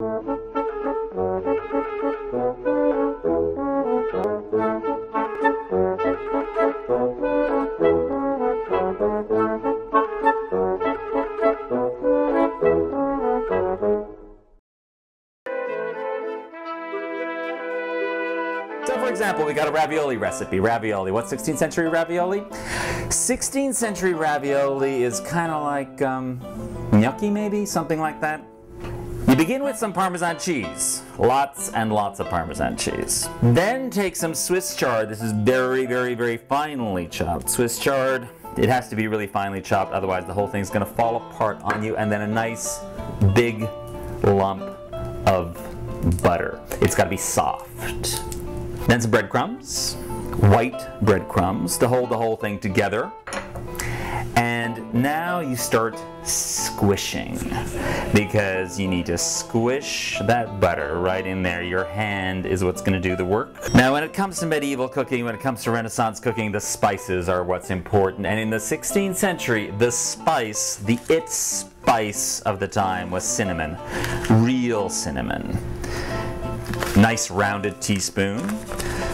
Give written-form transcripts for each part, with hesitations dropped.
So for example, we got a ravioli recipe. Ravioli. What's 16th century ravioli? 16th century ravioli is kind of like gnocchi maybe, something like that. You begin with some Parmesan cheese. Lots and lots of Parmesan cheese. Then take some Swiss chard. This is very, very, very finely chopped. Swiss chard, it has to be really finely chopped, otherwise the whole thing's going to fall apart on you. And then a nice big lump of butter. It's got to be soft. Then some breadcrumbs, white breadcrumbs to hold the whole thing together. And now you start squishing, because you need to squish that butter right in there. Your hand is what's going to do the work. Now when it comes to medieval cooking, when it comes to Renaissance cooking, the spices are what's important. And in the 16th century, the spice, the it spice of the time was cinnamon. Real cinnamon. Nice rounded teaspoon.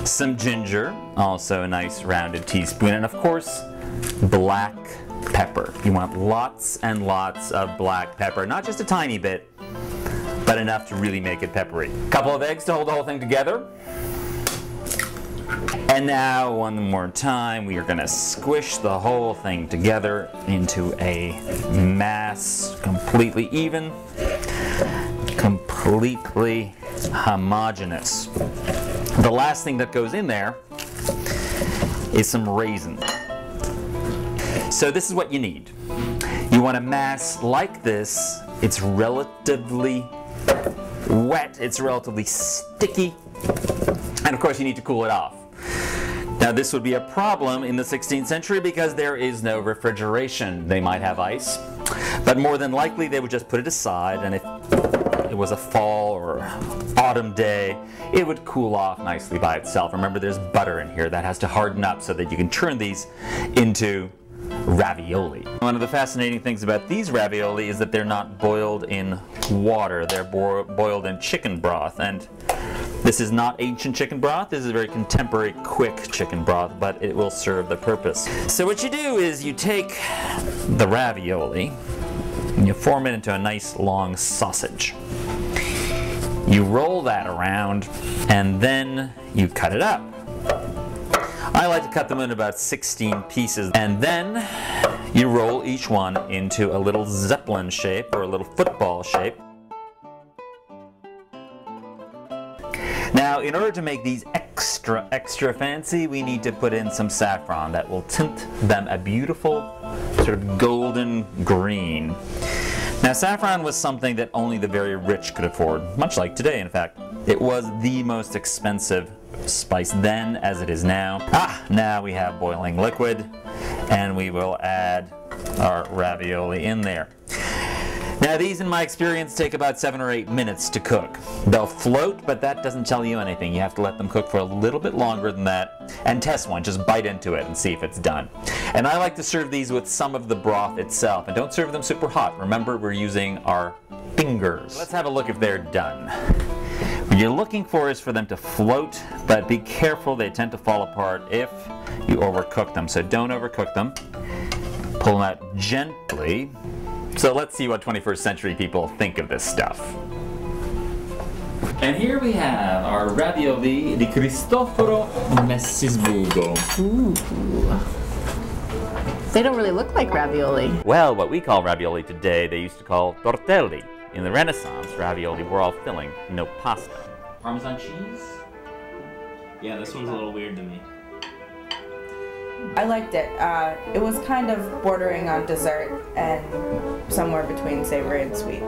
Some ginger, also a nice rounded teaspoon. And of course, black pepper. You want lots and lots of black pepper. Not just a tiny bit, but enough to really make it peppery. A couple of eggs to hold the whole thing together. And now, one more time, we are going to squish the whole thing together into a mass, completely even, completely homogeneous. The last thing that goes in there is some raisins. So this is what you need. You want a mass like this. It's relatively wet, it's relatively sticky, and of course you need to cool it off. Now this would be a problem in the 16th century because there is no refrigeration. They might have ice, but more than likely they would just put it aside, and if it was a fall or autumn day, it would cool off nicely by itself. Remember, there's butter in here that has to harden up so that you can turn these into ravioli. One of the fascinating things about these ravioli is that they're not boiled in water. They're boiled in chicken broth, and this is not ancient chicken broth. This is a very contemporary, quick chicken broth, but it will serve the purpose. So what you do is you take the ravioli and you form it into a nice long sausage. You roll that around and then you cut it up. I like to cut them in about 16 pieces, and then you roll each one into a little zeppelin shape or a little football shape. Now, in order to make these extra fancy, we need to put in some saffron that will tint them a beautiful sort of golden green. Now, saffron was something that only the very rich could afford, much like today, in fact. It was the most expensive spice then as it is now. Now we have boiling liquid, and we will add our ravioli in there. Now these, in my experience, take about 7 or 8 minutes to cook. They'll float, but that doesn't tell you anything. You have to let them cook for a little bit longer than that, and test one. Just bite into it and see if it's done. And I like to serve these with some of the broth itself, and don't serve them super hot. Remember, we're using our fingers. Let's have a look if they're done. What you're looking for is for them to float, but be careful, they tend to fall apart if you overcook them. So don't overcook them. Pull them out gently. So let's see what 21st century people think of this stuff. And here we have our ravioli di Cristoforo Messisburgo. Ooh. They don't really look like ravioli. Well, what we call ravioli today, they used to call tortelli. In the Renaissance, ravioli were all filling, no pasta. Parmesan cheese? Yeah, this one's a little weird to me. I liked it. It was kind of bordering on dessert and somewhere between savory and sweet.